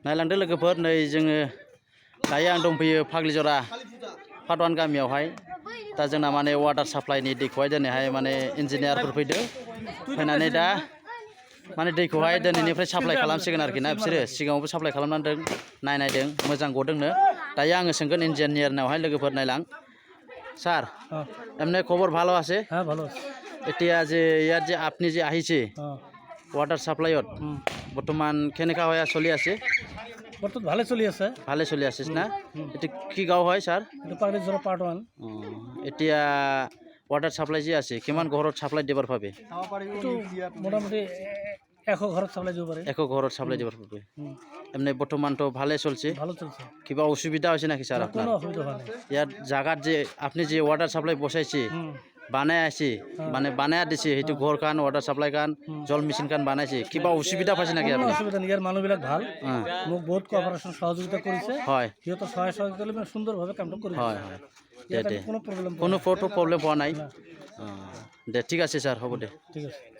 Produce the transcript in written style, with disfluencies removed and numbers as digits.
नायलांदो लोगोफोर नै जोङो दायो आं दंफैयो फाग्लिजरा फाटवान गामियावहाय दा जोंना माने वाटार साप्लाइनि दैखौहाय दिनैहाय माने इन्जिनियारफोर फैदों फैनानै दा माने दैखौहाय दिनैनिफ्राय साप्लाइ खालामसिगोन आरोखि ना बिसोरो सिगाङावबो साप्लाइ खालामनांदों नायनायदों मोजां गदोंनो दायो आङो सोंगोन इन्जिनियारनावहाय लोगोफोर नायलां স্যার এমনি খবর ভালো আছে হ্যাঁ ভালো আছে এতিয়া যে ইয়াত যে আপনি যে আহিছে ওয়াটার সাপ্লাইত বর্তমান কেনেকা হয়ে চলি আছে বর্তমান ভালো চলি আছে ভালে চলি আছে না এটা কি গাঁও হয় স্যার এটা পাগড়িজোড়া পার্ট 1 এতিয়া ওয়াটার সাপ্লাই যে আছে কিমান ঘৰত সাপ্লাই দিবার পাবে মোটামুটি 100 ঘৰত সাপ্লাই দিব পারে 100 ঘৰত সাপ্লাই দিবার পাবে এমনি বর্তমান তো ভালে চলছে ভালো চলছে কিবা অসুবিধা হয়েছে নাকি স্যার আপনার কোনো অসুবিধা হয় না ইয়াত জায়গাত যে আপনি যে ওয়াটার সাপ্লাই বসাইছে বানাই আছে মানে বানাই দিছে সেইটো ঘৰ কান ওয়াটার সাপ্লাই কান জল মেচিন কান বানাইছে কিবা অসুবিধা পাইছে নাকি কোনো আপনি অসুবিধা নেই ইয়াৰ মানুহবিলাক ভাল মোক বহুত কোঅপাৰেশন সহযোগিতা কৰিছে হয় সিহঁতৰ সহায় সহযোগিতালৈ মানে সুন্দৰভাৱে কামটো কৰিছে হয় হয় ইয়াত কোনো প্ৰব্লেম কোনো ফটো প্ৰব্লেম পোৱা নাই দে ঠিক আছে স্যার হ'ব দে ঠিক আছে